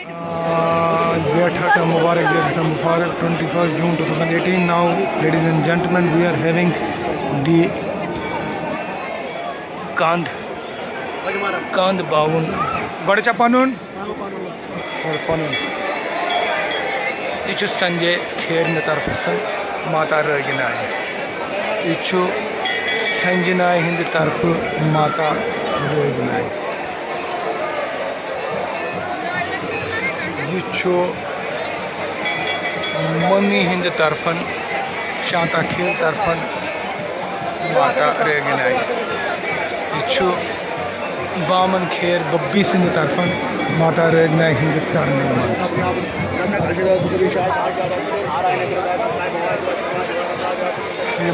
Zethata Mubarak, Zethata Mubarak, 21st June 2018. Now, ladies and gentlemen, we are having the Kand Bavun. Badacha Panun? Panun. Ichu Sanjay Kher Tarfasan, Mata Raginai. Ichu Sanjana Hindi Tarfu, Mata Raginai. Ichu Mummy Hindi Tarfan, Shanta Kher Tarfan, Mata Raginai. Ichu Baman Kher Babbi Sindh Tarfan, Mata Raginai Hindi Tarfan.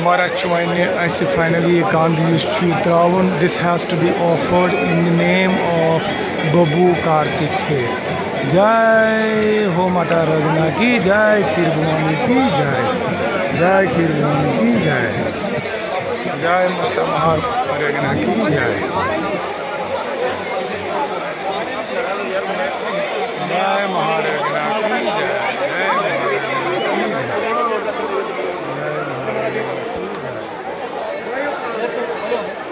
Mara Chwaine, I see finally can't use Chutravun. This has to be offered in the name of Babu Kartik Kher. Jai Ho Mata Ragna ki Jai, Khir Bhwani ki Jai, Jai Khir Bhwani ki Jai, Jai Mata Maharagna ki Jai, Jai Maharagna ki Jai.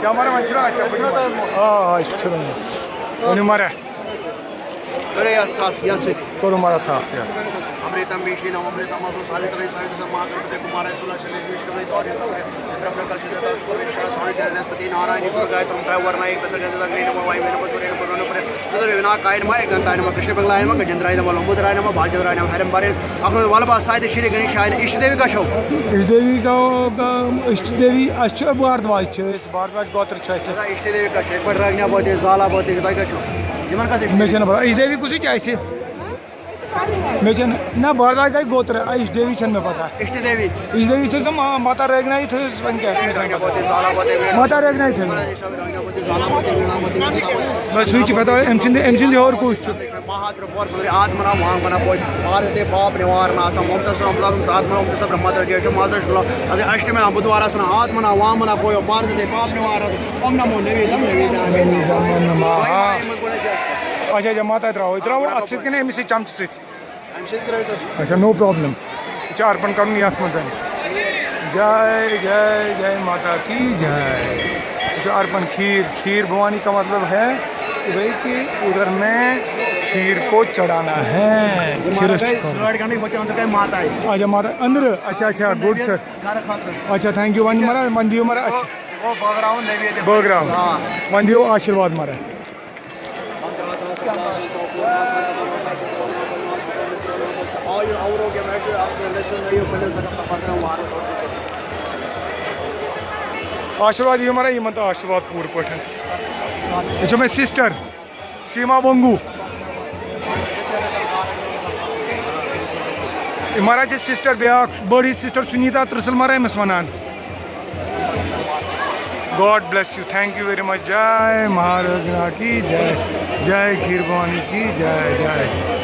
क्या हमारा मंचुरा अच्छा हाँ शुक्र है हमारा अरे यार साथ यहाँ से करो हमारा साथ यार अमृतम विषीण अमृतम असो सावित्री सावित्री मातृपते कुमार सुलक्षण विष्णु तौर्य तौर्य ब्रह्म कलशित सूर्य स्वामी जगन्नाथपति नारायण दुर्गाय तुम काय वर्ण एक पत्र जन लग्न नमः वायु नमः सूर्य नमः वरुण पर तदर विनाकाय नमः एकंताय नमः कृष्ण बंगलाय नमः गजेंद्राय नमः लंबोदराय नमः बालचंद्राय नमः हरिम बारे अखरोट वालबा साहित्य श्री गणेशाय इष्ट देवी का शो इष्ट देवी अच्छा भारद्वाज भारद्वाज गोत्र इष्ट देवी का शो पर रगना बोते जाला बोते दाई का शो निमन का मैं बता इष्ट देवी कुछ चाहिए मैं ना भारद्वाज का गोत्र इष्ट देवी छन में पता इष्ट देवी थे माता रेगना ही थे माता रेगना ही थे बस स्विच बता एमसिन और कुछ महाद्र आत्मना महामना पोय भारते पाप निवारणाथ ममता संप्लाम आत्मना ममता ब्रह्मदर जेठ मादश गुला अदे अष्टमे बुधवारसन आत्मना वामना पोय भारते पाप निवारणाथ ओम नमो नवेदम नमः अच्छा अच्छा माता इतराओ अत सत कने अमिस चमच सत अच्छा नो प्रॉब्लम यह अर्पण कर जय जय जय माता की जय अर्पण खीर खीर भवानी का मतलब है भाई कि उधर में खीर को चढ़ाना है अच्छा माता अंदर अच्छा अच्छा गुड सर अच्छा थैंक यू वन मारा मन दियो मारा अच्छा बगराव वन दियो आशीर्वाद मारा आशीर्वाद ये हमारा ये मत आशीर्वाद पूर्ण पठन अच्छा मैं सिस्टर सीमा बंगू हमारा सिस्टर ब्या बड़ी सिस्टर सुनीता त्रिसल मारा अमिस वनान God bless you thank you very much जय महाराज की जय जय खीर भवानी की जय जय